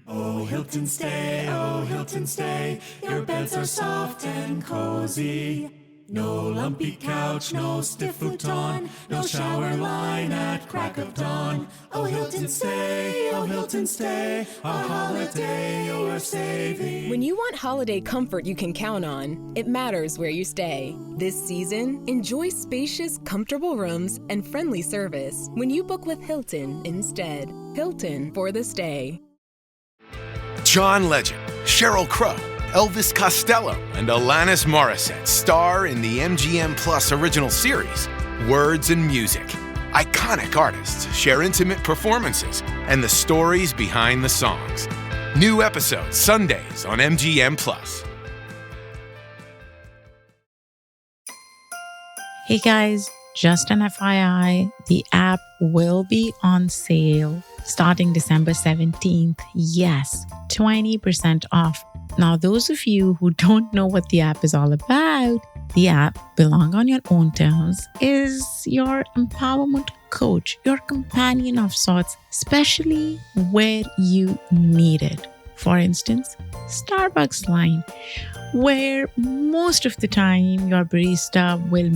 Oh, Hilton stay, your beds are soft and cozy. No lumpy couch, no stiff futon, no shower line at crack of dawn. Oh, Hilton stay, a holiday you're saving. When you want holiday comfort you can count on, it matters where you stay. This season, enjoy spacious, comfortable rooms and friendly service when you book with Hilton instead. Hilton for the stay. John Legend, Sheryl Crow, Elvis Costello, and Alanis Morissette star in the MGM Plus original series, Words and Music. Iconic artists share intimate performances and the stories behind the songs. New episodes Sundays on MGM Plus. Hey guys, just an FYI, the app will be on sale starting December 17th. Yes, 20% off. Now, those of you who don't know what the app is all about, the app, Belong on Your Own Terms, is your empowerment coach, your companion of sorts, especially where you need it. For instance, Starbucks line, where most of the time your barista will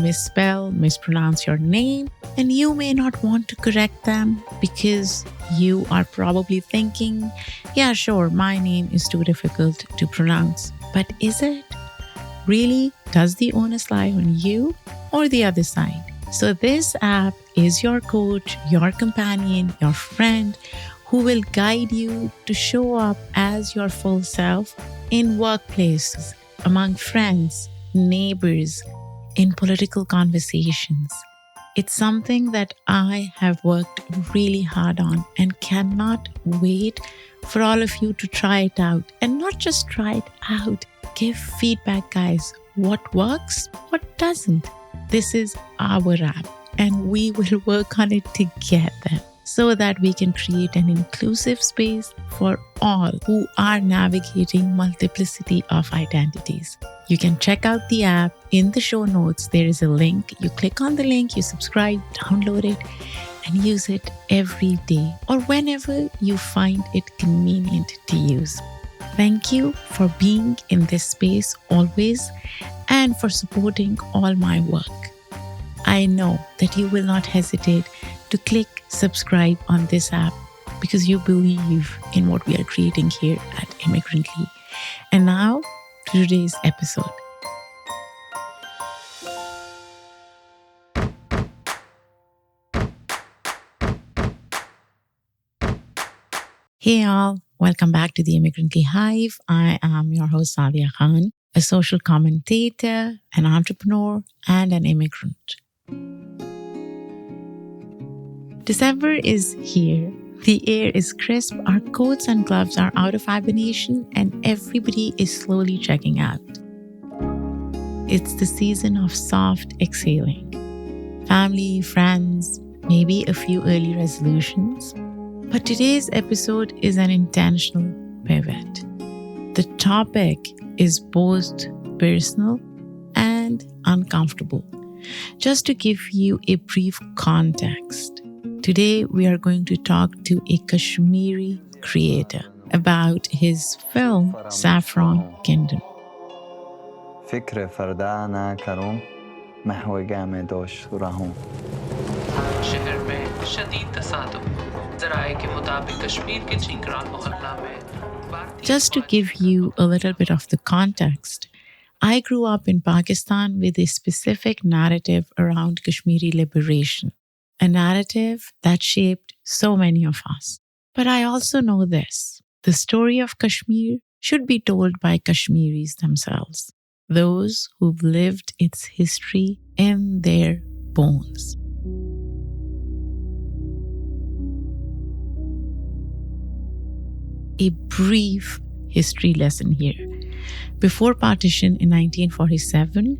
mispronounce your name, and you may not want to correct them because you are probably thinking, yeah, sure, my name is too difficult to pronounce. But is it? Really? Does the onus lie on you or the other side? So this app is your coach, your companion, your friend, who will guide you to show up as your full self in workplaces, among friends, neighbors, in political conversations. It's something that I have worked really hard on and cannot wait for all of you to try it out. And not just try it out, give feedback, guys. What works, what doesn't. This is our app, and we will work on it together so that we can create an inclusive space for all who are navigating multiplicity of identities. You can check out the app. In the show notes, there is a link. You click on the link, you subscribe, download it, and use it every day or whenever you find it convenient to use. Thank you for being in this space always and for supporting all my work. I know that you will not hesitate to click subscribe on this app because you believe in what we are creating here at Immigrantly. And now to today's episode. Hey all, welcome back to the Immigrantly Hive. I am your host Saadia Khan, a social commentator, an entrepreneur, and an immigrant. December is here. The air is crisp, our coats and gloves are out of hibernation, and everybody is slowly checking out. It's the season of soft exhaling. Family, friends, maybe a few early resolutions. But today's episode is an intentional pivot. The topic is both personal and uncomfortable. Just to give you a brief context, today we are going to talk to a Kashmiri creator about his film Saffron Kingdom. فکر فردا ना करूं मैं होएगा मैं दोष रहूं शहर में शदीद तसादुम ज़राए के मुताबिक कश्मीर के चिंकराल मोहल्ला में Just to give you a little bit of the context, I grew up in Pakistan with a specific narrative around Kashmiri liberation, a narrative that shaped so many of us. But I also know this: the story of Kashmir should be told by Kashmiris themselves, those who've lived its history in their bones. A brief history lesson here. Before partition in 1947,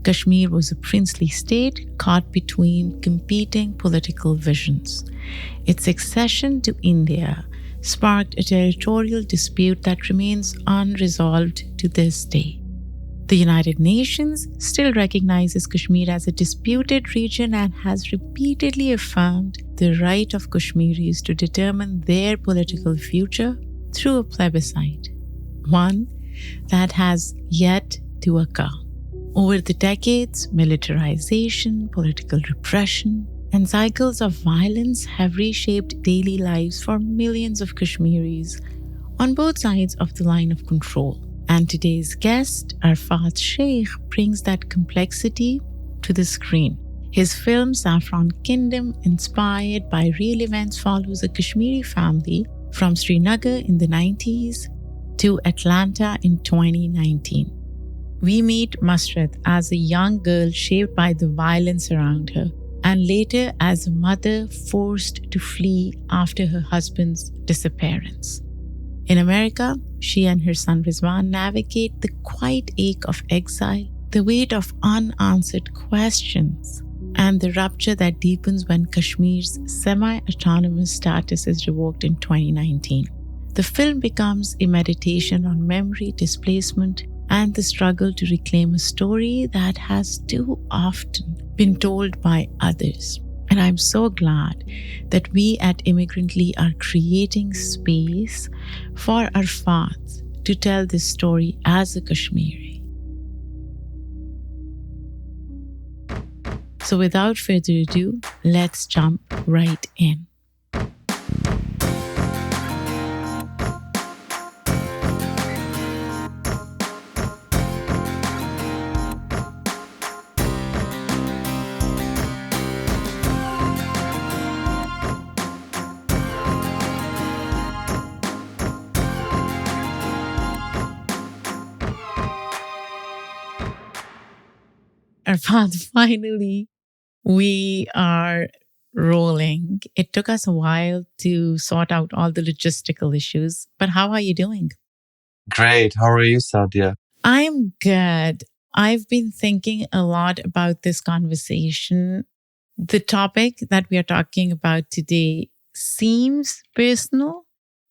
Kashmir was a princely state caught between competing political visions. Its accession to India sparked a territorial dispute that remains unresolved to this day. The United Nations still recognizes Kashmir as a disputed region and has repeatedly affirmed the right of Kashmiris to determine their political future through a plebiscite, one that has yet to occur. Over the decades, militarization, political repression, and cycles of violence have reshaped daily lives for millions of Kashmiris on both sides of the line of control. And today's guest, Arfat Sheikh, brings that complexity to the screen. His film Saffron Kingdom, inspired by real events, follows a Kashmiri family from Srinagar in the 90s to Atlanta in 2019. We meet Masrat as a young girl shaped by the violence around her, and later as a mother forced to flee after her husband's disappearance. In America, she and her son Rizwan navigate the quiet ache of exile, the weight of unanswered questions, and the rupture that deepens when Kashmir's semi-autonomous status is revoked in 2019. The film becomes a meditation on memory, displacement, and the struggle to reclaim a story that has too often been told by others. And I'm so glad that we at Immigrantly are creating space for Arfat to tell this story as a Kashmiri. So without further ado, let's jump right in. Arfat, finally, we are rolling. It took us a while to sort out all the logistical issues, but how are you doing? Great. How are you, Saadia? I'm good. I've been thinking a lot about this conversation. The topic that we are talking about today seems personal,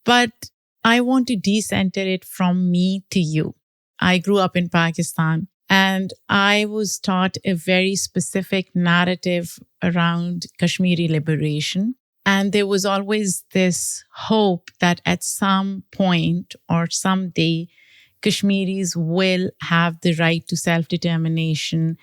but I want to decenter it from me to you. I grew up in Pakistan, and I was taught a very specific narrative around Kashmiri liberation. And there was always this hope that at some point or someday, Kashmiris will have the right to self-determination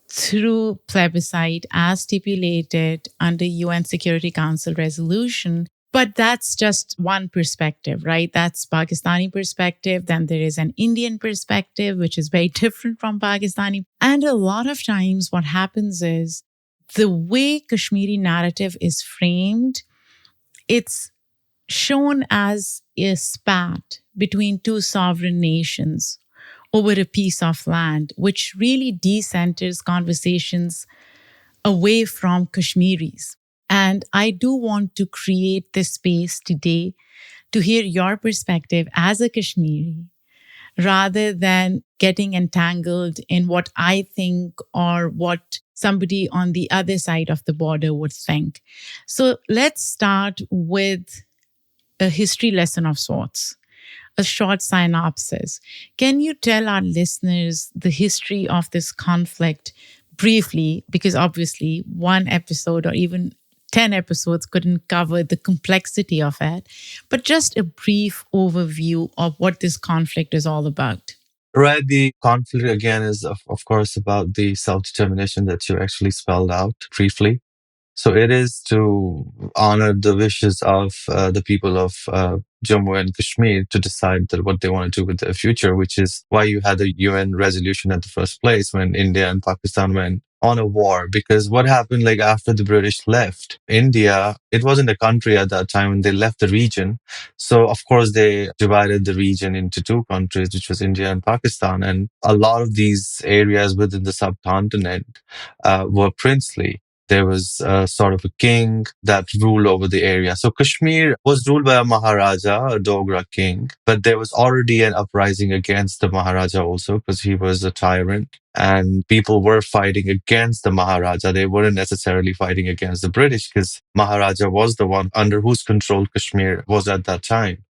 through plebiscite as stipulated under UN Security Council resolution. But that's just one perspective, right? That's Pakistani perspective. Then there is an Indian perspective, which is very different from Pakistani. And a lot of times what happens is the way Kashmiri narrative is framed, it's shown as a spat between two sovereign nations over a piece of land, which really decenters conversations away from Kashmiris. And I do want to create this space today to hear your perspective as a Kashmiri, rather than getting entangled in what I think or what somebody on the other side of the border would think. So let's start with a history lesson of sorts, a short synopsis. Can you tell our listeners the history of this conflict briefly? Because obviously one episode or even 10 episodes couldn't cover the complexity of it, but just a brief overview of what this conflict is all about. Right. The conflict, again, is, of course, about the self-determination that you actually spelled out briefly. So it is to honor the wishes of the people of Jammu and Kashmir to decide that what they want to do with their future, which is why you had a UN resolution at the first place when India and Pakistan went on a war. Because what happened, like after the British left India, it wasn't a country at that time when they left the region. So of course they divided the region into two countries, which was India and Pakistan. And a lot of these areas within the subcontinent were princely. There was sort of a king that ruled over the area. So Kashmir was ruled by a Maharaja, a Dogra king, but there was already an uprising against the Maharaja also because he was a tyrant and people were fighting against the Maharaja. They weren't necessarily fighting against the British because Maharaja was the one under whose control Kashmir was at that time.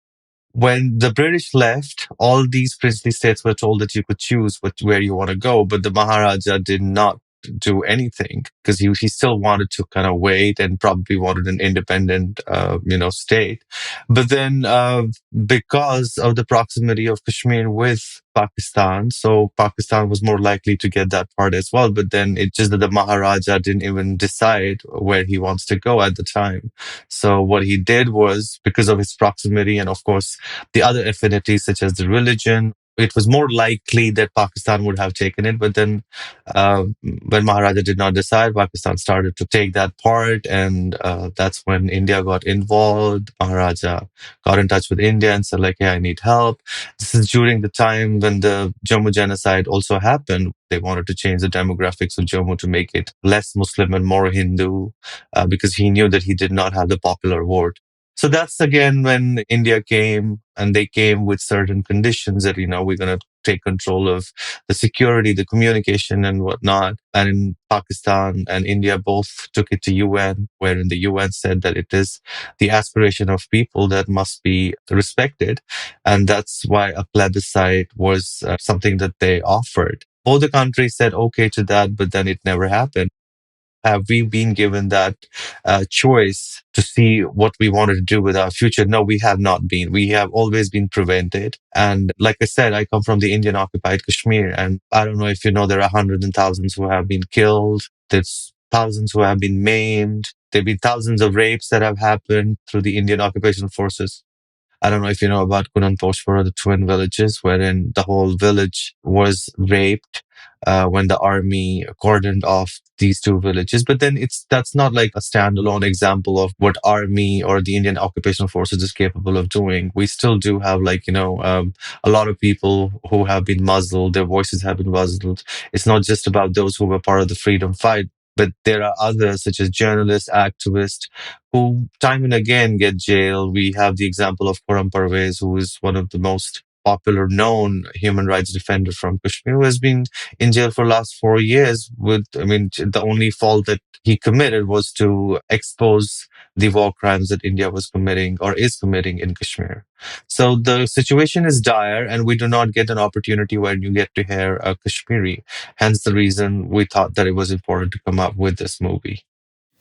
when the British left, all these princely states were told that you could choose where you want to go, but the Maharaja did not do anything because he still wanted to kind of wait and probably wanted an independent, state. But then, because of the proximity of Kashmir with Pakistan, so Pakistan was more likely to get that part as well. But then it just that the Maharaja didn't even decide where he wants to go at the time. So what he did was, because of his proximity and of course the other affinities such as the religion, it was more likely that Pakistan would have taken it. But then, when Maharaja did not decide, Pakistan started to take that part, and that's when India got involved. Maharaja got in touch with India and said, like, "Hey, I need help." This is during the time when the Jammu genocide also happened. They wanted to change the demographics of Jammu to make it less Muslim and more Hindu, because he knew that he did not have the popular vote. So that's again when India came, and they came with certain conditions that, we're going to take control of the security, the communication and whatnot. And in Pakistan and India both took it to UN, wherein the UN said that it is the aspiration of people that must be respected. And that's why a plebiscite was something that they offered. Both the countries said okay to that, but then it never happened. Have we been given that choice to see what we wanted to do with our future? No, we have not been. We have always been prevented. And like I said, I come from the Indian occupied Kashmir. And I don't know if you know, there are hundreds and thousands who have been killed. There's thousands who have been maimed. There have been thousands of rapes that have happened through the Indian occupation forces. I don't know if you know about Kunanposhpur or the twin villages, wherein the whole village was raped when the army cordoned off these two villages. But then that's not like a standalone example of what army or the Indian occupation forces is capable of doing. We still do have a lot of people who have been muzzled, their voices have been muzzled. It's not just about those who were part of the freedom fight, but there are others such as journalists, activists, who time and again get jailed. We have the example of Khurram Parvez, who is one of the most popular known human rights defender from Kashmir, who has been in jail for the last 4 years the only fault that he committed was to expose the war crimes that India was committing or is committing in Kashmir. So the situation is dire, and we do not get an opportunity where you get to hear a Kashmiri. Hence the reason we thought that it was important to come up with this movie.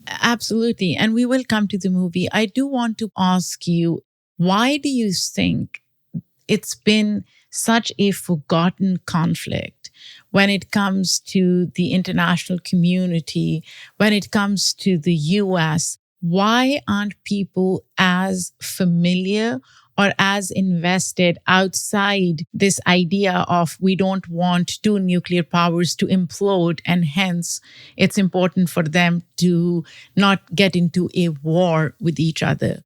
Absolutely. And we will come to the movie. I do want to ask you, why do you think it's been such a forgotten conflict when it comes to the international community, when it comes to the US? Why aren't people as familiar or as invested outside this idea of we don't want two nuclear powers to implode, and hence it's important for them to not get into a war with each other?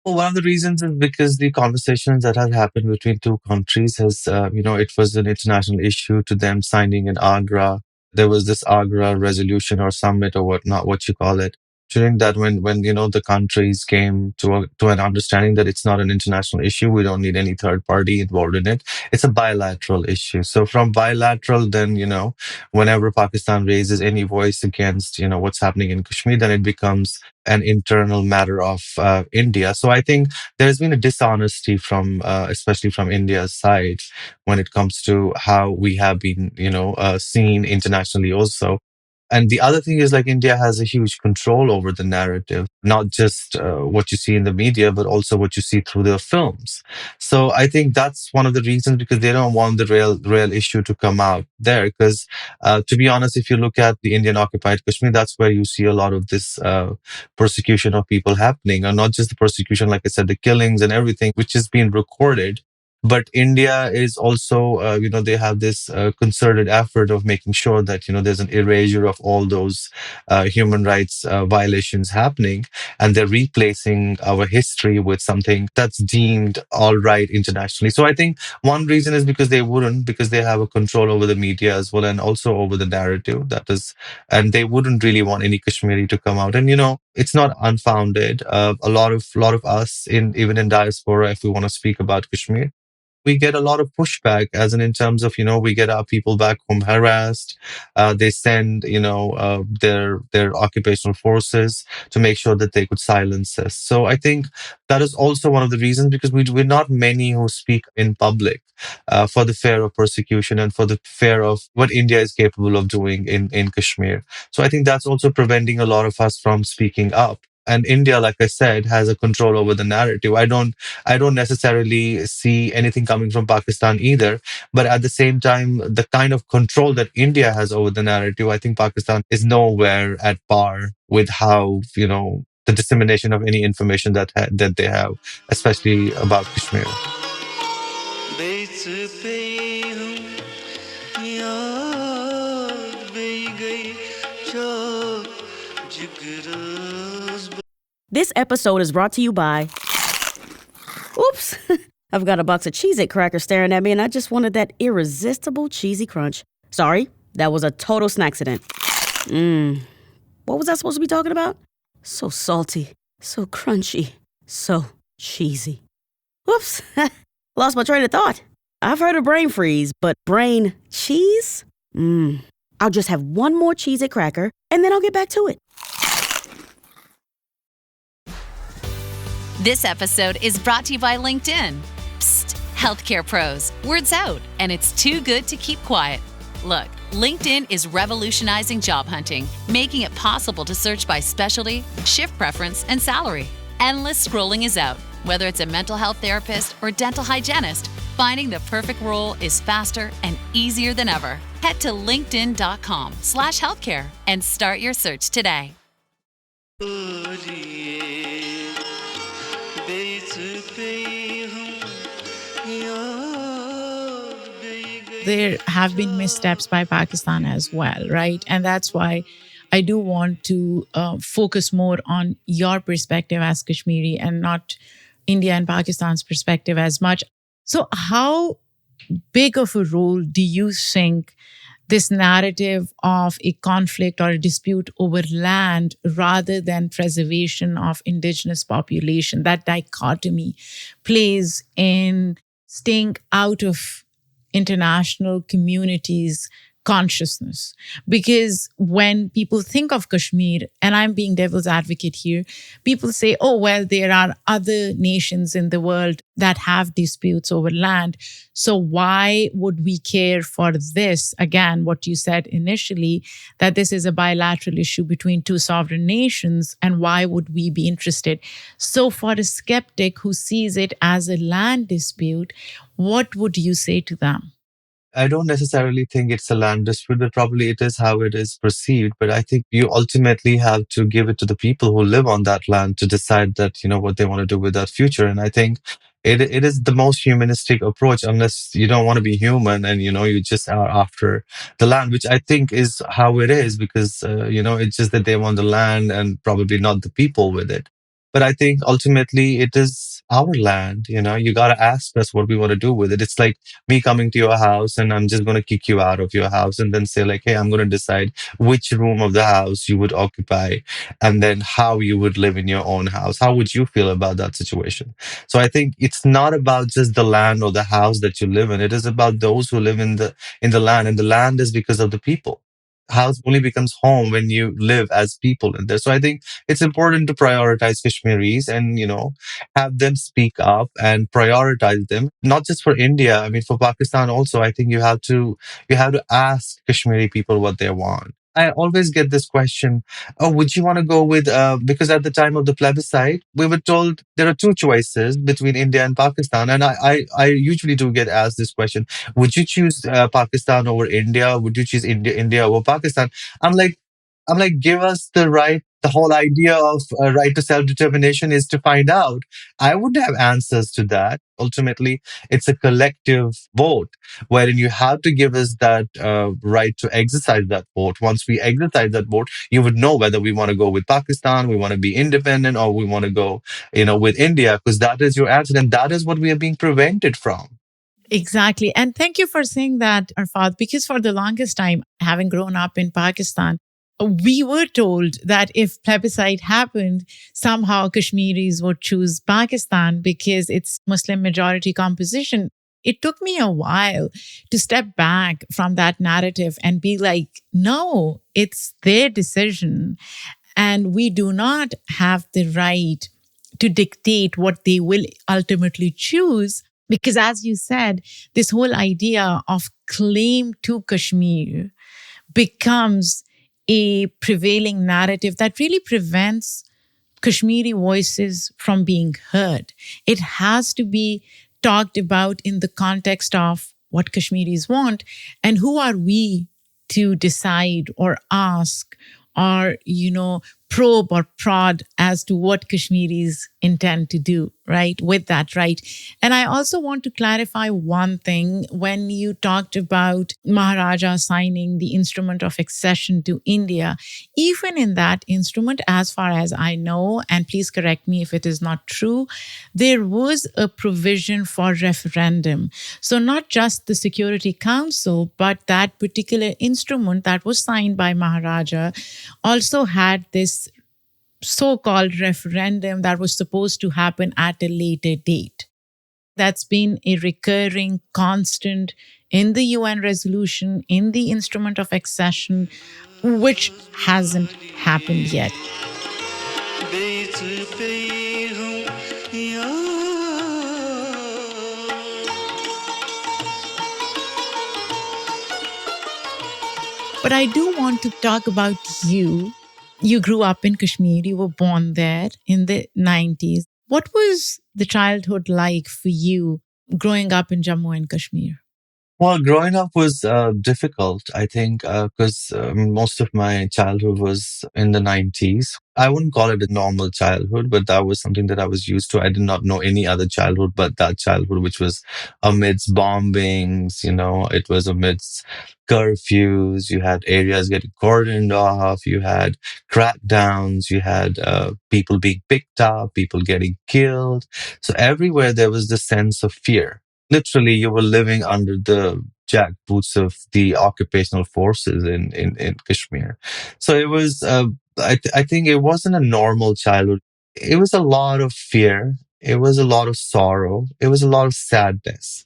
Well, one of the reasons is because the conversations that have happened between two countries has, it was an international issue to them signing in Agra. There was this Agra resolution or summit or whatnot, what you call it. During that, when the countries came to an understanding that it's not an international issue, we don't need any third party involved in it. It's a bilateral issue. So from bilateral, then whenever Pakistan raises any voice against what's happening in Kashmir, then it becomes an internal matter of India. So I think there's been a dishonesty from, especially from India's side, when it comes to how we have been, seen internationally also. And the other thing is, like, India has a huge control over the narrative, not just what you see in the media, but also what you see through their films. So I think that's one of the reasons, because they don't want the real issue to come out there. Because to be honest, if you look at the Indian occupied Kashmir, that's where you see a lot of this persecution of people happening, and not just the persecution, like I said, the killings and everything, which is being recorded. But India is also, they have this concerted effort of making sure that, there's an erasure of all those human rights violations happening. And they're replacing our history with something that's deemed all right internationally. So I think one reason is because they have a control over the media as well, and also over the narrative and they wouldn't really want any Kashmiri to come out. And, it's not unfounded. A lot of us even in diaspora, if we want to speak about Kashmir, we get a lot of pushback, as in terms of, we get our people back home harassed. They send, their occupational forces to make sure that they could silence us. So I think that is also one of the reasons, because we're not many who speak in public for the fear of persecution and for the fear of what India is capable of doing in Kashmir. So I think that's also preventing a lot of us from speaking up. And India, like I said, has a control over the narrative. I don't necessarily see anything coming from Pakistan either. But at the same time, the kind of control that India has over the narrative, I think Pakistan is nowhere at par with how, the dissemination of any information that they have, especially about Kashmir. This episode is brought to you by... Oops! I've got a box of Cheez-It crackers staring at me, and I just wanted that irresistible cheesy crunch. Sorry, that was a total snacksident. What was I supposed to be talking about? So salty, so crunchy, so cheesy. Whoops! Lost my train of thought. I've heard of brain freeze, but brain cheese? I'll just have one more Cheez-It cracker, and then I'll get back to it. This episode is brought to you by LinkedIn. Psst, healthcare pros, word's out, and it's too good to keep quiet. Look, LinkedIn is revolutionizing job hunting, making it possible to search by specialty, shift preference, and salary. Endless scrolling is out. Whether it's a mental health therapist or dental hygienist, finding the perfect role is faster and easier than ever. Head to linkedin.com/healthcare and start your search today. There have been missteps by Pakistan as well, right? And that's why I do want to focus more on your perspective as Kashmiri and not India and Pakistan's perspective as much. So how big of a role do you think this narrative of a conflict or a dispute over land rather than preservation of indigenous population, that dichotomy, plays in staying out of international communities' consciousness? Because when people think of Kashmir, and I'm being devil's advocate here, people say, oh, well, there are other nations in the world that have disputes over land. So why would we care for this? Again, what you said initially, that this is a bilateral issue between two sovereign nations, and why would we be interested? So for a skeptic who sees it as a land dispute, what would you say to them? I don't necessarily think it's a land dispute, but probably it is how it is perceived. But I think you ultimately have to give it to the people who live on that land to decide that, what they want to do with that future. And I think it is the most humanistic approach, unless you don't want to be human and, you just are after the land, which I think is how it is, because, it's just that they want the land and probably not the people with it. But I think ultimately it is our land. You got to ask us what we want to do with it. It's like me coming to your house and I'm just going to kick you out of your house and then say like, hey, I'm going to decide which room of the house you would occupy and then how you would live in your own house. How would you feel about that situation? So I think it's not about just the land or the house that you live in. It is about those who live in the land, and the land is because of the people. House only becomes home when you live as people in there. So I think it's important to prioritize Kashmiris and, have them speak up and prioritize them, not just for India. I mean, for Pakistan also, I think you have to ask Kashmiri people what they want. I always get this question, oh, would you want to go with, because at the time of the plebiscite, we were told there are two choices between India and Pakistan. And I usually do get asked this question, would you choose Pakistan over India? Would you choose India over Pakistan? I'm like, give us the right. The whole idea of right to self-determination is to find out. I wouldn't have answers to that. Ultimately, it's a collective vote wherein you have to give us that right to exercise that vote. Once we exercise that vote, you would know whether we want to go with Pakistan, we want to be independent, or we want to go, with India, because that is your answer. And that is what we are being prevented from. Exactly. And thank you for saying that, Arfat, because for the longest time, having grown up in Pakistan, we were told that if plebiscite happened, somehow Kashmiris would choose Pakistan because it's Muslim majority composition. it took me a while to step back from that narrative and be like, no, it's their decision. And we do not have the right to dictate what they will ultimately choose. Because as you said, this whole idea of claim to Kashmir becomes a prevailing narrative that really prevents Kashmiri voices from being heard. It has to be talked about in the context of what Kashmiris want and who are we to decide or ask or, probe or prod as to what Kashmiris intend to do, right? With that, right? And I also want to clarify one thing. When you talked about Maharaja signing the instrument of accession to India, even in that instrument, as far as I know, and please correct me if it is not true, there was a provision for referendum. So not just the Security Council, but that particular instrument that was signed by Maharaja also had this so-called referendum that was supposed to happen at a later date. That's been a recurring constant in the UN resolution, in the instrument of accession, which hasn't happened yet. But I do want to talk about you. You grew up in Kashmir. You were born there in the 90s. What was the childhood like for you growing up in Jammu and Kashmir? Well, growing up was difficult, I think, because most of my childhood was in the 90s. I wouldn't call it a normal childhood, but that was something that I was used to. I did not know any other childhood but that childhood, which was amidst bombings, it was amidst curfews. You had areas getting cordoned off. You had crackdowns. You had people being picked up, people getting killed. So everywhere there was this sense of fear. Literally, you were living under the jackboots of the occupational forces in Kashmir. So it was, I think it wasn't a normal childhood. It was a lot of fear. It was a lot of sorrow. It was a lot of sadness.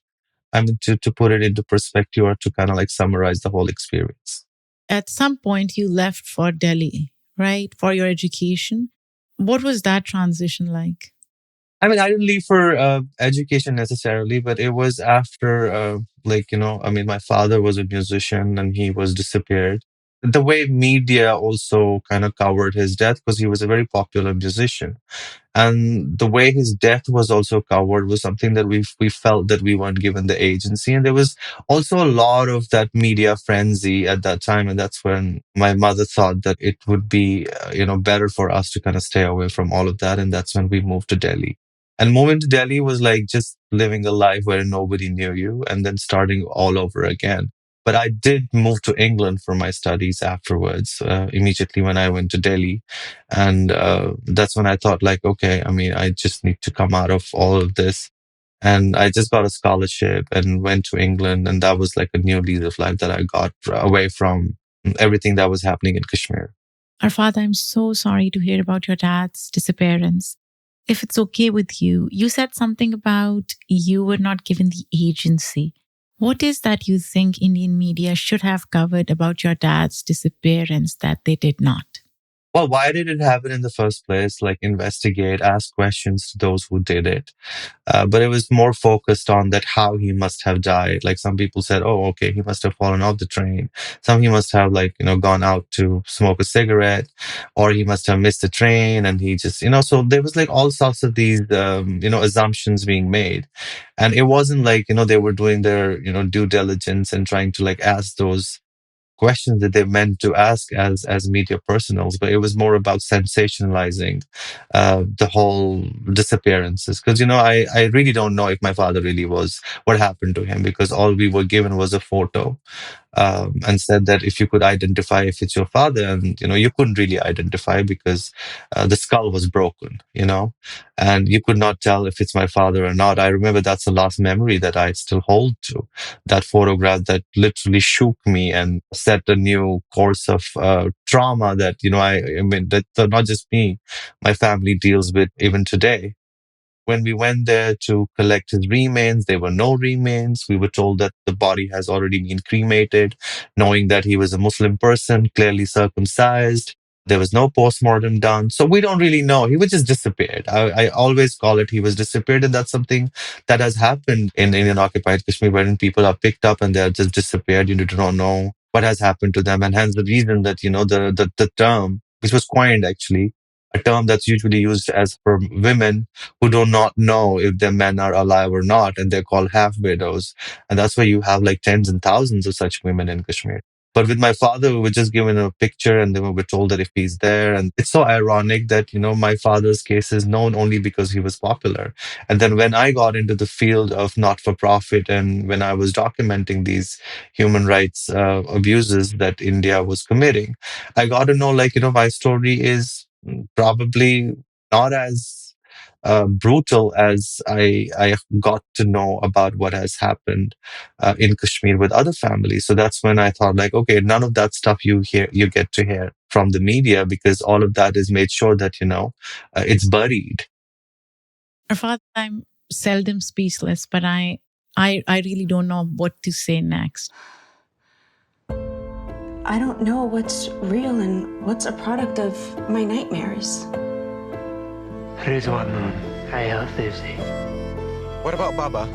I mean, to put it into perspective or to kind of like summarize the whole experience. At some point, you left for Delhi, right, for your education. What was that transition like? I mean, I didn't leave for education necessarily, but it was after, my father was a musician and he was disappeared. The way media also kind of covered his death, because he was a very popular musician. And the way his death was also covered was something that we felt that we weren't given the agency. And there was also a lot of that media frenzy at that time. And that's when my mother thought that it would be, better for us to kind of stay away from all of that. And that's when we moved to Delhi. And moving to Delhi was like just living a life where nobody knew you and then starting all over again. But I did move to England for my studies afterwards, immediately when I went to Delhi. And that's when I thought like, okay, I mean, I just need to come out of all of this. And I just got a scholarship and went to England. And that was like a new lease of life that I got away from everything that was happening in Kashmir. Arfat, I'm so sorry to hear about your dad's disappearance. If it's okay with you, you said something about you were not given the agency. What is that you think Indian media should have covered about your dad's disappearance that they did not? Well, why did it happen in the first place? Like investigate, ask questions to those who did it. But it was more focused on that how he must have died. Like some people said, oh, okay, he must have fallen off the train. Some he must have gone out to smoke a cigarette, or he must have missed the train and he just, so there was like all sorts of these, assumptions being made. And it wasn't like, they were doing their, due diligence and trying to like ask those questions that they meant to ask as media personals, but it was more about sensationalizing the whole disappearances. Because I really don't know if my father really was what happened to him, because all we were given was a photo. And said that if you could identify if it's your father, and you couldn't really identify because the skull was broken, and you could not tell if it's my father or not. I remember that's the last memory that I still hold to, that photograph that literally shook me and set a new course of trauma that I mean that not just me, my family deals with even today. When we went there to collect his remains, there were no remains. We were told that the body has already been cremated, knowing that he was a Muslim person, clearly circumcised. There was no postmortem done. So we don't really know. He was just disappeared. I always call it he was disappeared. And that's something that has happened in occupied Kashmir, wherein people are picked up and they're just disappeared. You do not know what has happened to them. And hence the reason that, the term, which was coined actually, a term that's usually used as for women who do not know if their men are alive or not, and they're called half widows. And that's why you have like tens and thousands of such women in Kashmir. But with my father, we were just given a picture and then we were told that if he's there. And it's so ironic that, my father's case is known only because he was popular. And then when I got into the field of not for profit and when I was documenting these human rights abuses that India was committing, I got to know, my story is probably not as brutal as I got to know about what has happened in Kashmir with other families. So that's when I thought, okay, none of that stuff you get to hear from the media, because all of that is made sure that it's buried. Arfat, I'm seldom speechless, but I really don't know what to say next. I don't know what's real and what's a product of my nightmares. What about Baba?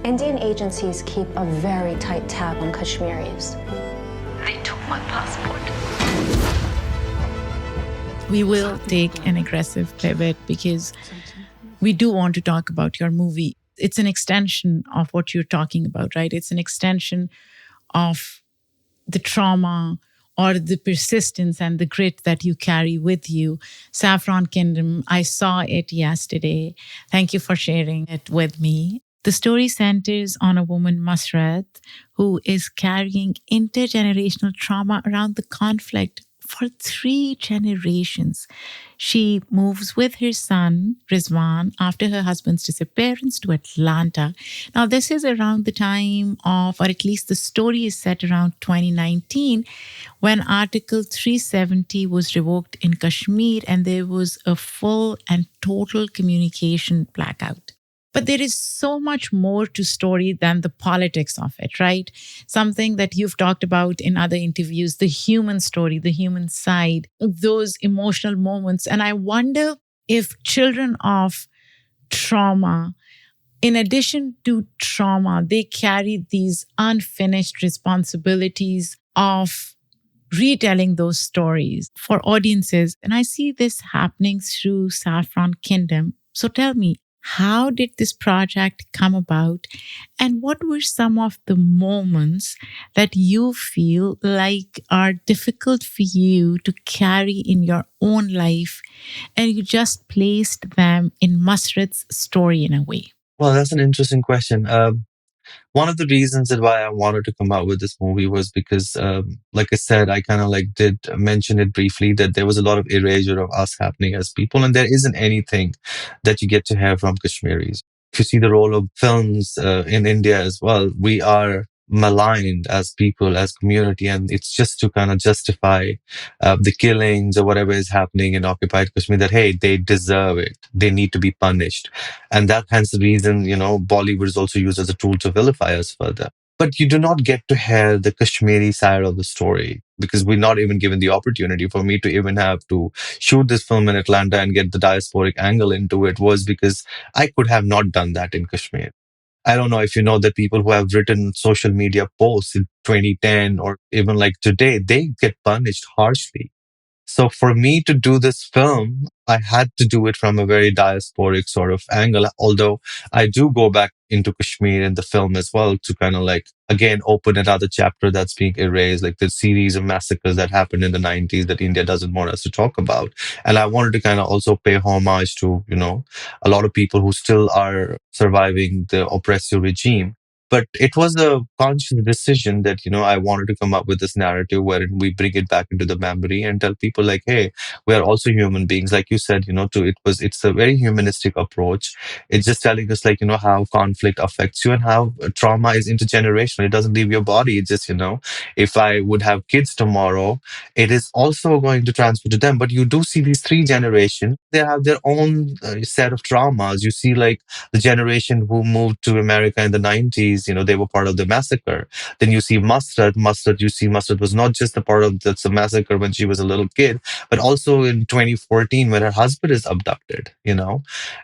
Indian agencies keep a very tight tab on Kashmiris. They took my passport. We will take an aggressive pivot because we do want to talk about your movie. It's an extension of what you're talking about, right? It's an extension of the trauma or the persistence and the grit that you carry with you. Saffron Kingdom, I saw it yesterday. Thank you for sharing it with me. The story centers on a woman, Masrat, who is carrying intergenerational trauma around the conflict for 3 generations. She moves with her son, Rizwan, after her husband's disappearance to Atlanta. Now, this is around the time of, or at least the story is set around 2019, when Article 370 was revoked in Kashmir and there was a full and total communication blackout. But there is so much more to story than the politics of it, right? Something that you've talked about in other interviews, the human story, the human side, those emotional moments. And I wonder if children of trauma, in addition to trauma, they carry these unfinished responsibilities of retelling those stories for audiences. And I see this happening through Saffron Kingdom. So tell me, how did this project come about? And what were some of the moments that you feel like are difficult for you to carry in your own life, and you just placed them in Masrat's story in a way? Well, that's an interesting question. One of the reasons that why I wanted to come out with this movie was because, like I said, I kind of did mention it briefly that there was a lot of erasure of us happening as people, and there isn't anything that you get to hear from Kashmiris. If you see the role of films in India as well, we are maligned as people, as community, and it's just to kind of justify the killings or whatever is happening in occupied Kashmir, that hey, they deserve it, they need to be punished. And that hence the reason, Bollywood is also used as a tool to vilify us further. But you do not get to hear the Kashmiri side of the story, because we're not even given the opportunity. For me to even have to shoot this film in Atlanta and get the diasporic angle into it was because I could have not done that in Kashmir. I don't know if you know that people who have written social media posts in 2010 or even today, they get punished harshly. So for me to do this film, I had to do it from a very diasporic sort of angle, although I do go back into Kashmir in the film as well to kind of again, open another chapter that's being erased, like the series of massacres that happened in the 90s that India doesn't want us to talk about. And I wanted to kind of also pay homage to, a lot of people who still are surviving the oppressive regime. But it was a conscious decision that, I wanted to come up with this narrative wherein we bring it back into the memory and tell people like, hey, we are also human beings. Like you said, it's a very humanistic approach. It's just telling us like, how conflict affects you and how trauma is intergenerational. It doesn't leave your body. It's just, if I would have kids tomorrow, it is also going to transfer to them. But you do see these three generations, they have their own set of traumas. You see like the generation who moved to America in the 90s, they were part of the massacre. Then you see Mustard. Mustard was not just a part of the massacre when she was a little kid, but also in 2014 when her husband is abducted,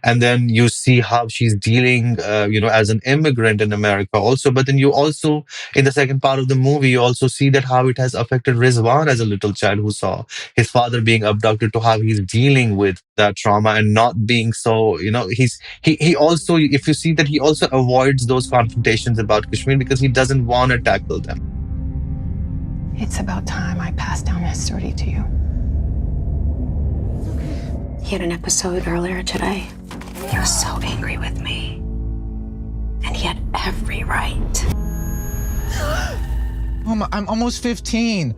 And then you see how she's dealing, as an immigrant in America also. But then you also, in the second part of the movie, you also see that how it has affected Rizwan as a little child who saw his father being abducted, to how he's dealing with that trauma and not being so, he also, if you see that he also avoids those confrontations about Kashmir because he doesn't want to tackle them. It's about time I passed down this story to you. He had an episode earlier today. He was so angry with me. And he had every right. Mama, I'm almost 15.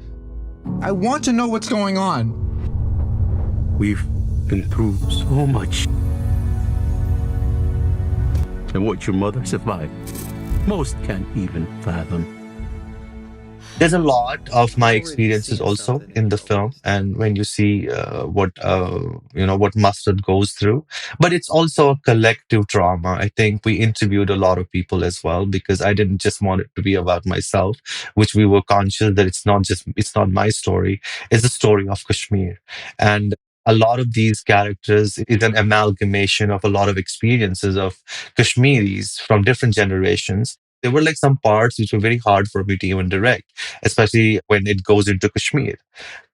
I want to know what's going on. We've been through so much. And what your mother survived, most can't even fathom. There's a lot of my experiences also in the film, and when you see what Mustard goes through, but it's also a collective trauma. I think we interviewed a lot of people as well, because I didn't just want it to be about myself, which we were conscious that it's not my story, it's the story of Kashmir. And a lot of these characters is an amalgamation of a lot of experiences of Kashmiris from different generations. There were like some parts which were very hard for me to even direct, especially when it goes into Kashmir,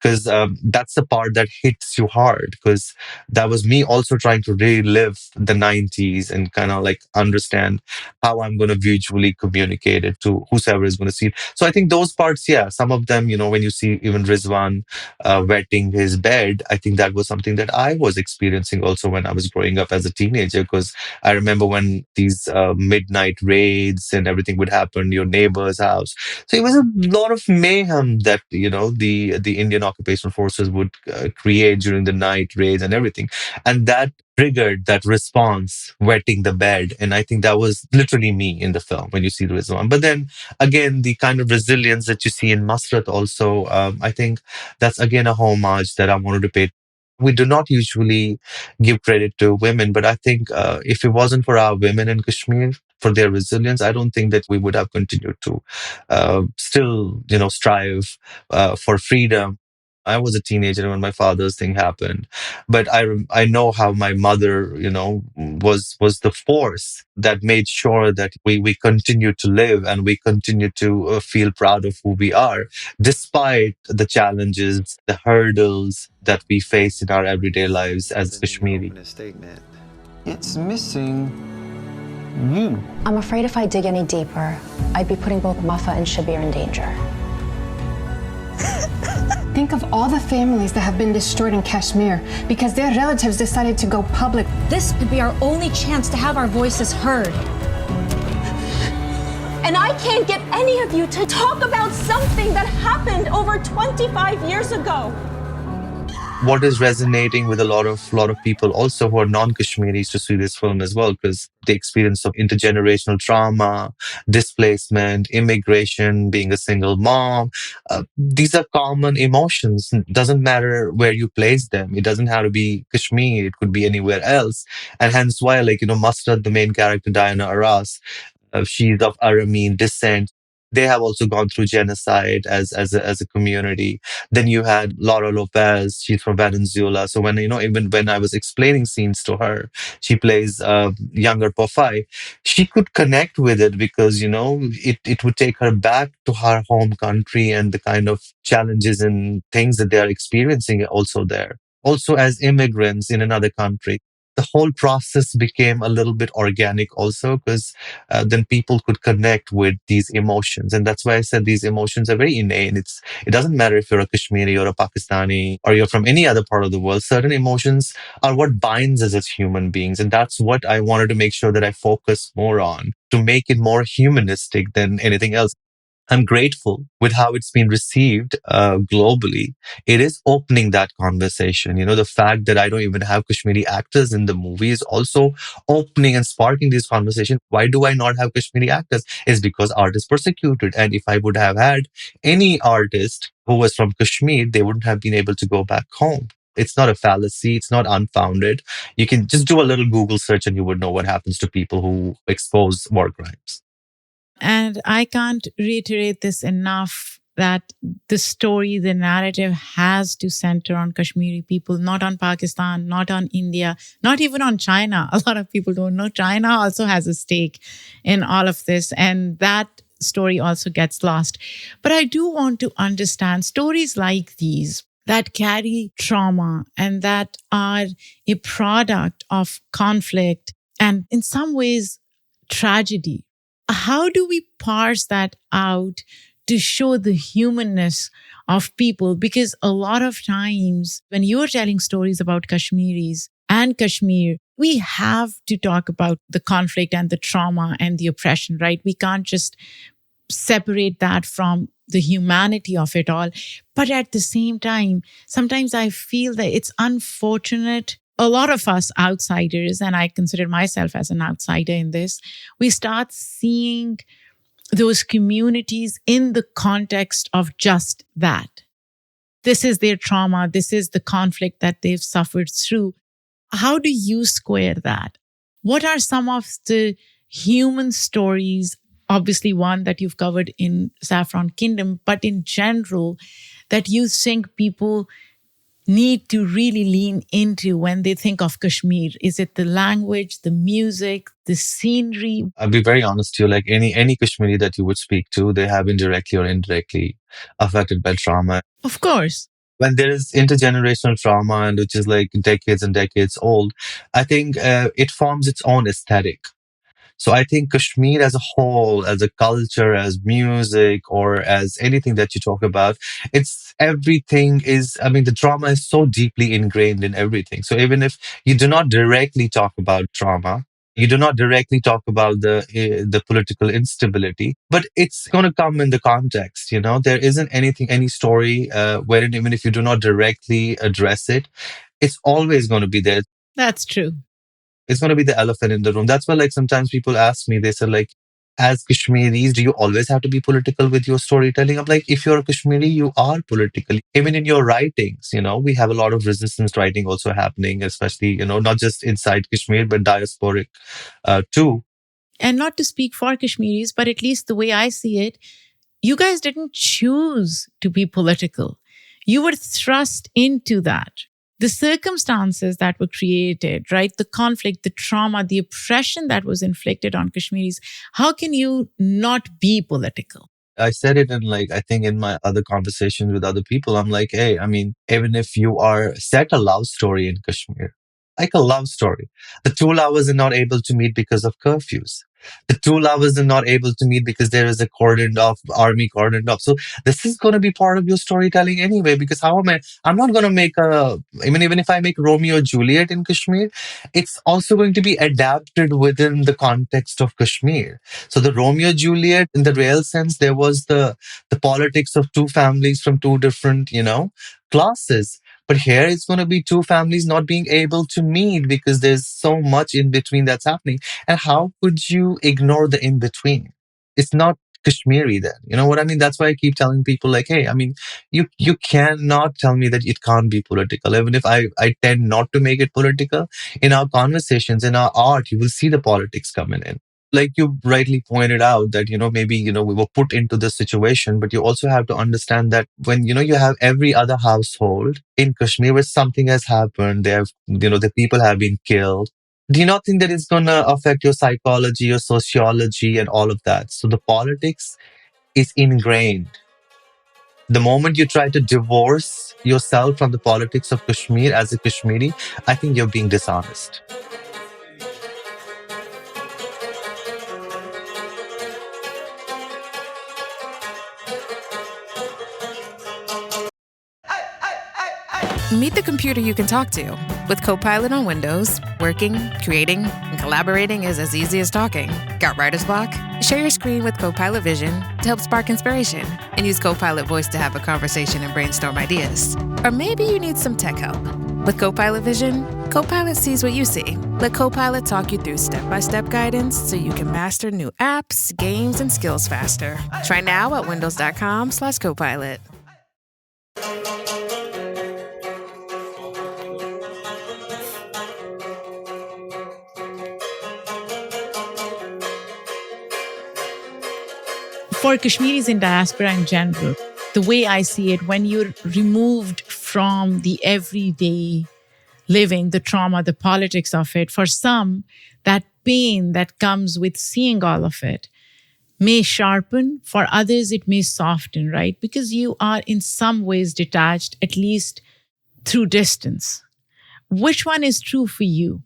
because that's the part that hits you hard, because that was me also trying to relive the 90s and kind of like understand how I'm going to visually communicate it to whoever is going to see it. So I think those parts, yeah, some of them, when you see even Rizwan wetting his bed, I think that was something that I was experiencing also when I was growing up as a teenager, because I remember when these midnight raids and everything would happen to your neighbor's house. So it was a lot of mayhem that, the Indian occupation forces would create during the night raids and everything. And that triggered that response, wetting the bed. And I think that was literally me in the film when you see the Rizwan. But then again, the kind of resilience that you see in Masrat also, I think that's again a homage that I wanted to pay. We do not usually give credit to women, but I think if it wasn't for our women in Kashmir, for their resilience, I don't think that we would have continued to still, strive for freedom. I was a teenager when my father's thing happened, but I know how my mother, was the force that made sure that we continue to live and we continue to feel proud of who we are, despite the challenges, the hurdles that we face in our everyday lives as Kashmiri. It's missing you. I'm afraid if I dig any deeper, I'd be putting both Mafa and Shabir in danger. Think of all the families that have been destroyed in Kashmir because their relatives decided to go public. This could be our only chance to have our voices heard. And I can't get any of you to talk about something that happened over 25 years ago. What is resonating with a lot of people also who are non-Kashmiris to see this film as well, because the experience of intergenerational trauma, displacement, immigration, being a single mom, these are common emotions. It doesn't matter where you place them. It doesn't have to be Kashmir. It could be anywhere else. And hence why, Mustard, the main character, Diana Aras, she's of Aramean descent. They have also gone through genocide as a community. Then you had Laura Lopez. She's from Venezuela. So when even when I was explaining scenes to her, she plays younger Pofai. She could connect with it because it would take her back to her home country and the kind of challenges and things that they are experiencing also there. Also as immigrants in another country. the whole process became a little bit organic also, because then people could connect with these emotions. And that's why I said these emotions are very innate. It doesn't matter if you're a Kashmiri or a Pakistani or you're from any other part of the world. Certain emotions are what binds us as human beings. And that's what I wanted to make sure that I focus more on, to make it more humanistic than anything else. I'm grateful with how it's been received globally. It is opening that conversation. The fact that I don't even have Kashmiri actors in the movie is also opening and sparking this conversation. Why do I not have Kashmiri actors? Is because art is persecuted. And if I would have had any artist who was from Kashmir, they wouldn't have been able to go back home. It's not a fallacy. It's not unfounded. You can just do a little Google search and you would know what happens to people who expose war crimes. And I can't reiterate this enough, that the story, the narrative has to center on Kashmiri people, not on Pakistan, not on India, not even on China. A lot of people don't know China also has a stake in all of this. And that story also gets lost. But I do want to understand stories like these that carry trauma and that are a product of conflict and in some ways tragedy. How do we parse that out to show the humanness of people? Because a lot of times when you're telling stories about Kashmiris and Kashmir, we have to talk about the conflict and the trauma and the oppression, right? We can't just separate that from the humanity of it all. But at the same time, sometimes I feel that it's unfortunate. A lot of us outsiders, and I consider myself as an outsider in this, we start seeing those communities in the context of just that. This is their trauma. This is the conflict that they've suffered through. How do you square that? What are some of the human stories, obviously one that you've covered in Saffron Kingdom, but in general, that you think people need to really lean into when they think of Kashmir? Is it the language, the music, the scenery? I'll be very honest to you, like any Kashmiri that you would speak to, they have been directly or indirectly affected by trauma. Of course. When there is intergenerational trauma, and which is like decades and decades old, I think it forms its own aesthetic. So I think Kashmir as a whole, as a culture, as music, or as anything that you talk about, the trauma is so deeply ingrained in everything. So even if you do not directly talk about trauma, you do not directly talk about the political instability, but it's going to come in the context. There isn't any story wherein even if you do not directly address it, it's always going to be there. That's true. It's going to be the elephant in the room. That's why, like, sometimes people ask me, they say, like, as Kashmiris, do you always have to be political with your storytelling? I'm like, if you're a Kashmiri, you are political. Even in your writings, we have a lot of resistance writing also happening, especially, not just inside Kashmir, but diasporic too. And not to speak for Kashmiris, but at least the way I see it, you guys didn't choose to be political. You were thrust into that. The circumstances that were created, right? The conflict, the trauma, the oppression that was inflicted on Kashmiris. How can you not be political? I said it in my other conversations with other people. I'm like, hey, even if you are set a love story in Kashmir, like a love story, the two lovers are not able to meet because of curfews. The two lovers are not able to meet because there is a army cordoned off. So this is going to be part of your storytelling anyway, because I'm not going to make even if I make Romeo and Juliet in Kashmir, it's also going to be adapted within the context of Kashmir. So the Romeo and Juliet, in the real sense, there was the politics of two families from two different, classes. But here it's going to be two families not being able to meet because there's so much in between that's happening. And how could you ignore the in between? It's not Kashmiri then. You know what I mean? That's why I keep telling people, like, hey, you cannot tell me that it can't be political. Even if I tend not to make it political, in our conversations, in our art, you will see the politics coming in. Like you rightly pointed out that, maybe, we were put into this situation, but you also have to understand that when, you have every other household in Kashmir where something has happened, the people have been killed. Do you not think that it's going to affect your psychology, your sociology and all of that? So the politics is ingrained. The moment you try to divorce yourself from the politics of Kashmir as a Kashmiri, I think you're being dishonest. Meet the computer you can talk to. With Copilot on Windows, working, creating, and collaborating is as easy as talking. Got writer's block? Share your screen with Copilot Vision to help spark inspiration, and use Copilot Voice to have a conversation and brainstorm ideas. Or maybe you need some tech help. With Copilot Vision, Copilot sees what you see. Let Copilot talk you through step-by-step guidance so you can master new apps, games, and skills faster. Try now at windows.com/Copilot. For Kashmiris in diaspora in general, the way I see it, when you're removed from the everyday living, the trauma, the politics of it, for some, that pain that comes with seeing all of it may sharpen. For others, it may soften, right? Because you are in some ways detached, at least through distance. Which one is true for you?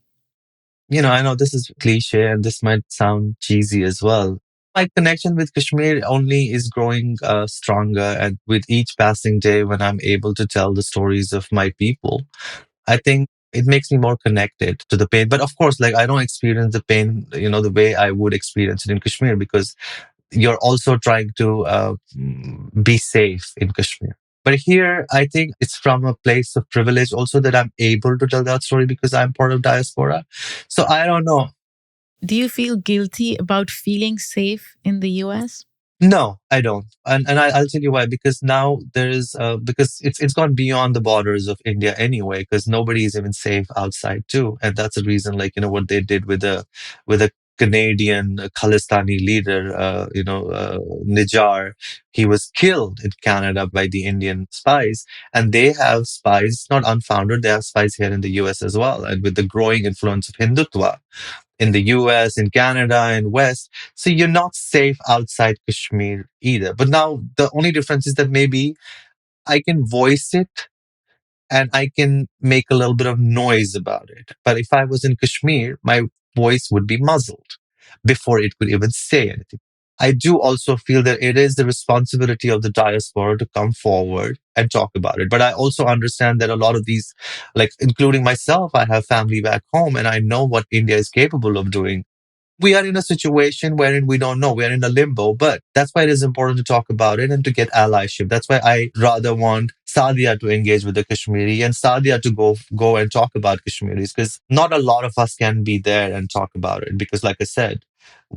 I know this is cliche and this might sound cheesy as well. My connection with Kashmir only is growing stronger. And with each passing day, when I'm able to tell the stories of my people, I think it makes me more connected to the pain. But of course, I don't experience the pain, the way I would experience it in Kashmir, because you're also trying to be safe in Kashmir. But here, I think it's from a place of privilege also that I'm able to tell that story because I'm part of diaspora. So I don't know. Do you feel guilty about feeling safe in the US? No, I don't. And I'll tell you why. Because now there is, because it's gone beyond the borders of India anyway, because nobody is even safe outside too. And that's the reason, what they did with a Canadian Khalistani leader, Nijar. He was killed in Canada by the Indian spies. And they have spies, not unfounded, they have spies here in the US as well. And with the growing influence of Hindutva in the US, in Canada, in West. So you're not safe outside Kashmir either. But now the only difference is that maybe I can voice it and I can make a little bit of noise about it. But if I was in Kashmir, my voice would be muzzled before it could even say anything. I do also feel that it is the responsibility of the diaspora to come forward and talk about it. But I also understand that a lot of these, including myself, I have family back home and I know what India is capable of doing. We are in a situation wherein we don't know. We are in a limbo, but that's why it is important to talk about it and to get allyship. That's why I rather want Saadia to engage with the Kashmiri and Saadia to go and talk about Kashmiris, because not a lot of us can be there and talk about it. Because, like I said,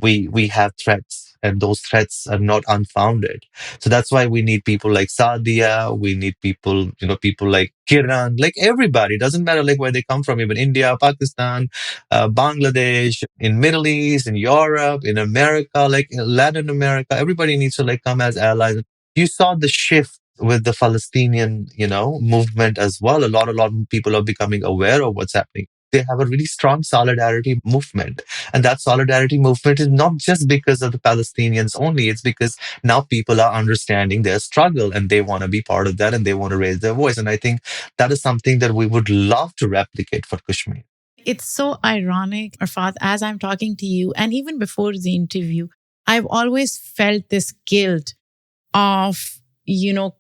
we have threats. And those threats are not unfounded. So that's why we need people like Saadia. We need people, people like Kiran, like everybody. Doesn't matter where they come from, even India, Pakistan, Bangladesh, in Middle East, in Europe, in America, in Latin America. Everybody needs to come as allies. You saw the shift with the Palestinian, movement as well. A lot of people are becoming aware of what's happening. They have a really strong solidarity movement. And that solidarity movement is not just because of the Palestinians only. It's because now people are understanding their struggle and they want to be part of that and they want to raise their voice. And I think that is something that we would love to replicate for Kashmir. It's so ironic, Arfat, as I'm talking to you, and even before the interview, I've always felt this guilt of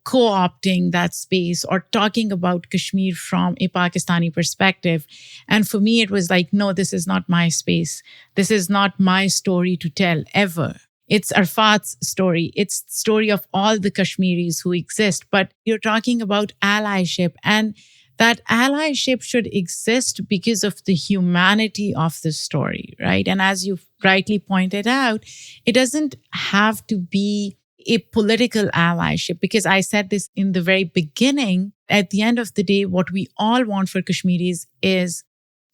co-opting that space or talking about Kashmir from a Pakistani perspective. And for me, it was no, this is not my space. This is not my story to tell ever. It's Arfat's story. It's the story of all the Kashmiris who exist. But you're talking about allyship, and that allyship should exist because of the humanity of the story, right? And as you rightly pointed out, it doesn't have to be a political allyship, because I said this in the very beginning. At the end of the day, what we all want for Kashmiris is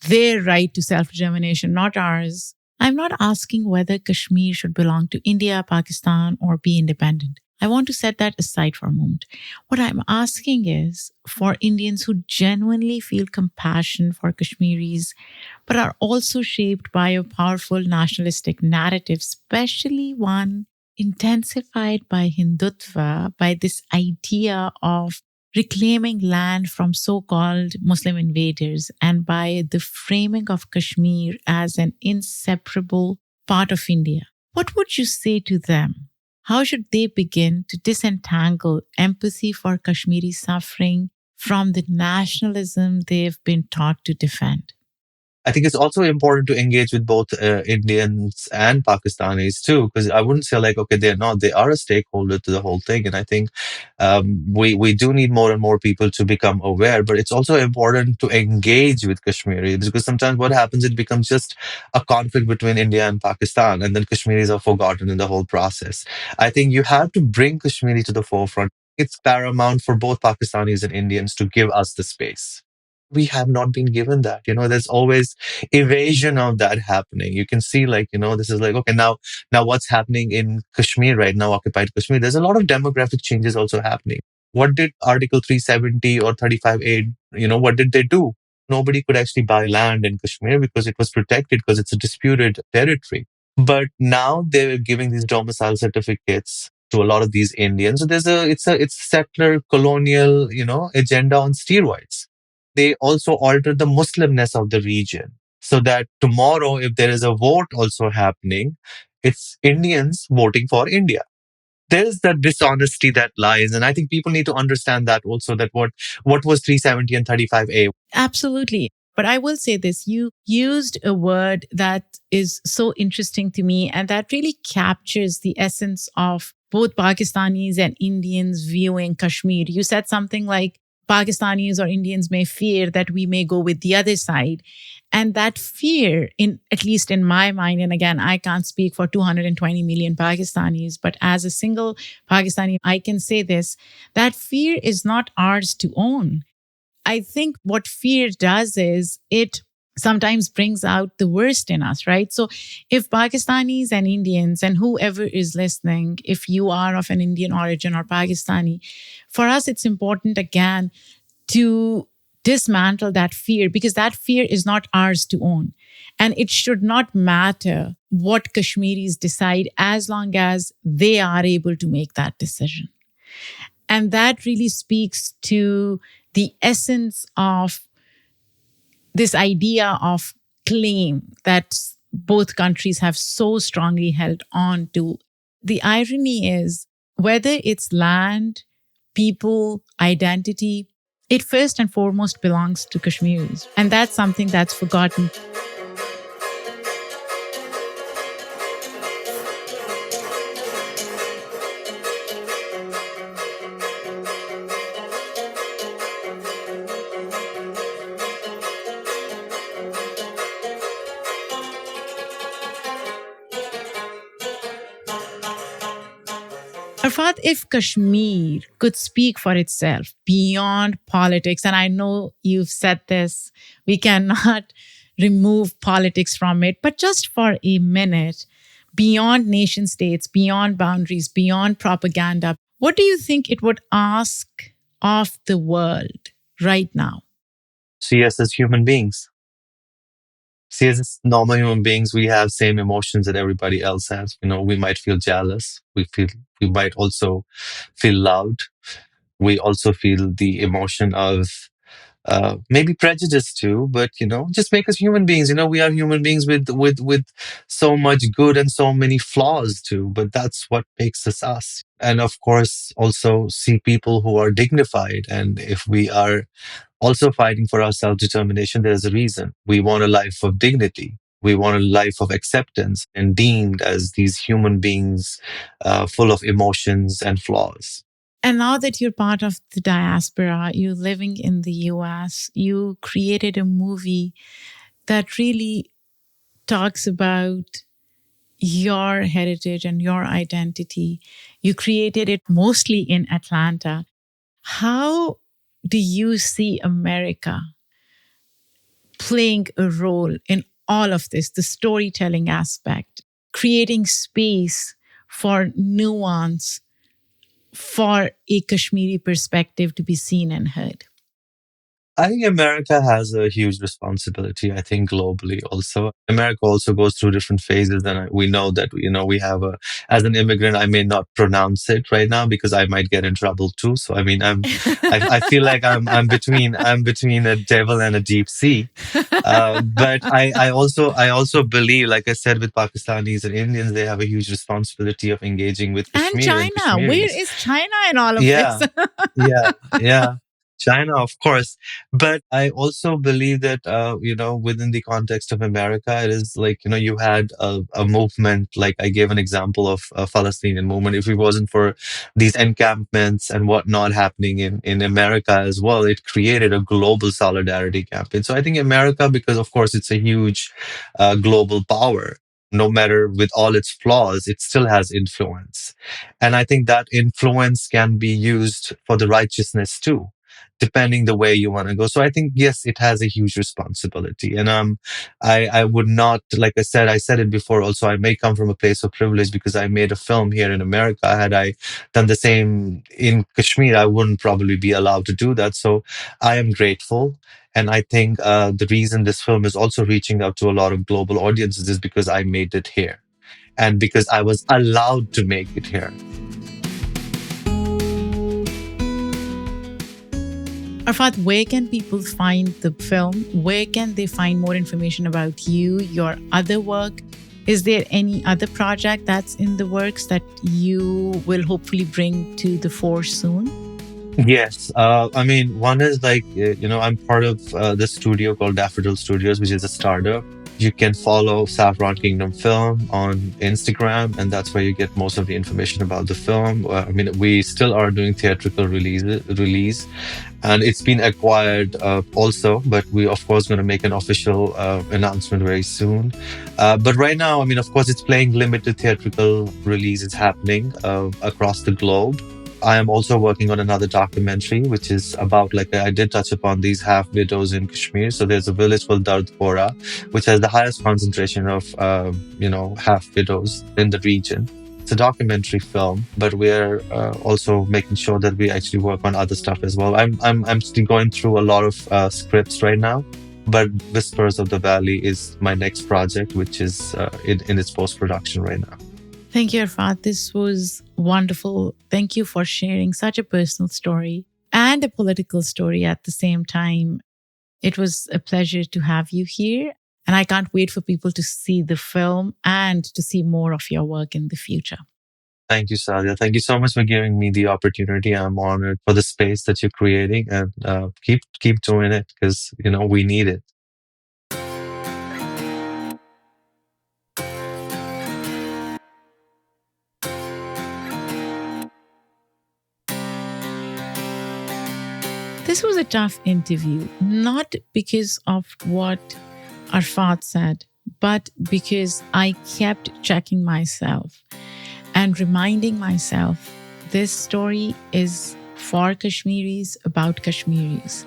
their right to self-determination, not ours. I'm not asking whether Kashmir should belong to India, Pakistan, or be independent. I want to set that aside for a moment. What I'm asking is for Indians who genuinely feel compassion for Kashmiris, but are also shaped by a powerful nationalistic narrative, especially one intensified by Hindutva, by this idea of reclaiming land from so-called Muslim invaders, and by the framing of Kashmir as an inseparable part of India. What would you say to them? How should they begin to disentangle empathy for Kashmiri suffering from the nationalism they've been taught to defend? I think it's also important to engage with both Indians and Pakistanis too, because I wouldn't say like, okay, they're not. They are a stakeholder to the whole thing. And I think we do need more and more people to become aware, but it's also important to engage with Kashmiris, because sometimes what happens, it becomes just a conflict between India and Pakistan, and then Kashmiris are forgotten in the whole process. I think you have to bring Kashmiri to the forefront. It's paramount for both Pakistanis and Indians to give us the space. We have not been given that. There's always evasion of that happening. You can see, like, this is like, okay, now what's happening in Kashmir right now, occupied Kashmir? There's a lot of demographic changes also happening. What did Article 370 or 35A, what did they do? Nobody could actually buy land in Kashmir because it was protected, because it's a disputed territory. But now they're giving these domicile certificates to a lot of these Indians. So it's settler colonial, agenda on steroids. They also alter the Muslimness of the region, so that tomorrow, if there is a vote also happening, it's Indians voting for India. There's that dishonesty that lies. And I think people need to understand that also, that what was 370 and 35A. Absolutely. But I will say this, you used a word that is so interesting to me, and that really captures the essence of both Pakistanis and Indians viewing Kashmir. You said something like, Pakistanis or Indians may fear that we may go with the other side. And that fear, at least in my mind, and again, I can't speak for 220 million Pakistanis, but as a single Pakistani, I can say this, that fear is not ours to own. I think what fear does is it sometimes brings out the worst in us, right? So if Pakistanis and Indians and whoever is listening, if you are of an Indian origin or Pakistani, for us, it's important again to dismantle that fear, because that fear is not ours to own. And it should not matter what Kashmiris decide as long as they are able to make that decision. And that really speaks to the essence of this idea of claim that both countries have so strongly held on to. The irony is, whether it's land, people, identity, it first and foremost belongs to Kashmiris. And that's something that's forgotten. Arfat, if Kashmir could speak for itself beyond politics, and I know you've said this, we cannot remove politics from it, but just for a minute, beyond nation states, beyond boundaries, beyond propaganda, what do you think it would ask of the world right now? See us as human beings. See us as normal human beings. We have same emotions that everybody else has. We might feel jealous. We might also feel loud. We also feel the emotion of maybe prejudice too, but just make us human beings. We are human beings with so much good and so many flaws too, but that's what makes us us. And of course, also see people who are dignified. And if we are also fighting for our self-determination, there's a reason. We want a life of dignity. We want a life of acceptance and deemed as these human beings full of emotions and flaws. And now that you're part of the diaspora, you're living in the US, you created a movie that really talks about your heritage and your identity. You created it mostly in Atlanta. How do you see America playing a role in all of this, the storytelling aspect, creating space for nuance, for a Kashmiri perspective to be seen and heard? I think America has a huge responsibility, I think globally also. America also goes through different phases, and we know that, we have as an immigrant, I may not pronounce it right now because I might get in trouble too. So, I mean, I feel like I'm between a devil and a deep sea. But I also believe, like I said, with Pakistanis and Indians, they have a huge responsibility of engaging with And Kashmir and China. Where Kashmiris. is China in all of Yeah, this? yeah. China, of course. But I also believe that, within the context of America, it is like, you had a movement, like I gave an example of a Palestinian movement. If it wasn't for these encampments and whatnot happening in America as well, it created a global solidarity campaign. So I think America, because of course it's a huge global power, no matter with all its flaws, it still has influence. And I think that influence can be used for the righteousness too, depending the way you want to go. So I think, yes, it has a huge responsibility. And I would not, like I said it before also, I may come from a place of privilege because I made a film here in America. Had I done the same in Kashmir, I wouldn't probably be allowed to do that. So I am grateful. And I think the reason this film is also reaching out to a lot of global audiences is because I made it here and because I was allowed to make it here. Arfat, where can people find the film? Where can they find more information about you, your other work? Is there any other project that's in the works that you will hopefully bring to the fore soon? Yes. I mean, one is like, I'm part of the studio called Daffodil Studios, which is a startup. You can follow Saffron Kingdom Film on Instagram, and that's where you get most of the information about the film. I mean, we still are doing theatrical release, and it's been acquired also, but we of course going to make an official announcement very soon. But right now, I mean, of course, it's playing limited theatrical releases happening across the globe. I am also working on another documentary, which is about, like I did touch upon these half widows in Kashmir. So there's a village called Diaspora, which has the highest concentration of, half widows in the region. It's a documentary film, but we're also making sure that we actually work on other stuff as well. I'm still going through a lot of scripts right now, but Whispers of the Valley is my next project, which is in its post-production right now. Thank you, Arfat. This was wonderful. Thank you for sharing such a personal story and a political story at the same time. It was a pleasure to have you here. And I can't wait for people to see the film and to see more of your work in the future. Thank you, Saadia. Thank you so much for giving me the opportunity. I'm honored for the space that you're creating, and keep doing it because, we need it. This was a tough interview, not because of what Arfat said, but because I kept checking myself and reminding myself this story is for Kashmiris, about Kashmiris.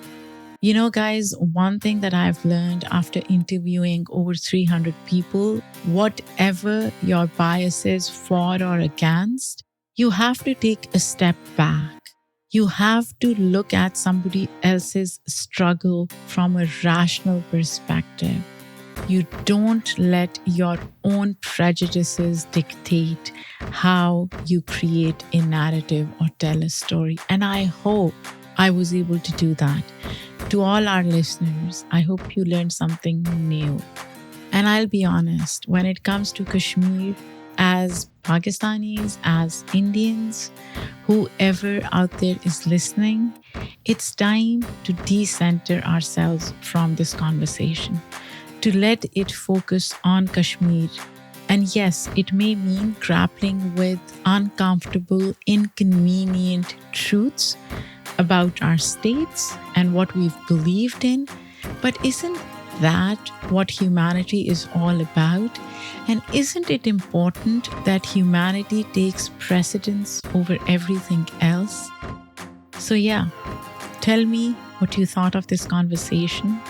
You know, guys, one thing that I've learned after interviewing over 300 people, whatever your bias is for or against, you have to take a step back. You have to look at somebody else's struggle from a rational perspective. You don't let your own prejudices dictate how you create a narrative or tell a story. And I hope I was able to do that. To all our listeners, I hope you learned something new. And I'll be honest, when it comes to Kashmir, as Pakistanis, as Indians, whoever out there is listening, it's time to decenter ourselves from this conversation, to let it focus on Kashmir. And yes, it may mean grappling with uncomfortable, inconvenient truths about our states and what we've believed in, but isn't that what humanity is all about? And isn't it important that humanity takes precedence over everything else? So yeah, tell me what you thought of this conversation.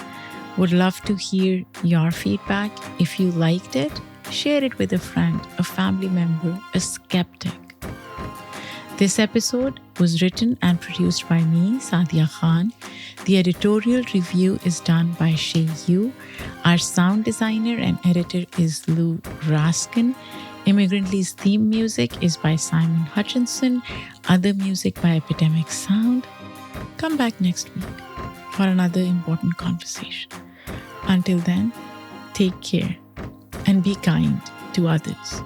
Would love to hear your feedback. If you liked it, share it with a friend, a family member, a skeptic. This episode was written and produced by me, Saadia Khan. The editorial review is done by Shay Yu. Our sound designer and editor is Lou Raskin. Immigrantly's theme music is by Simon Hutchinson. Other music by Epidemic Sound. Come back next week for another important conversation. Until then, take care and be kind to others.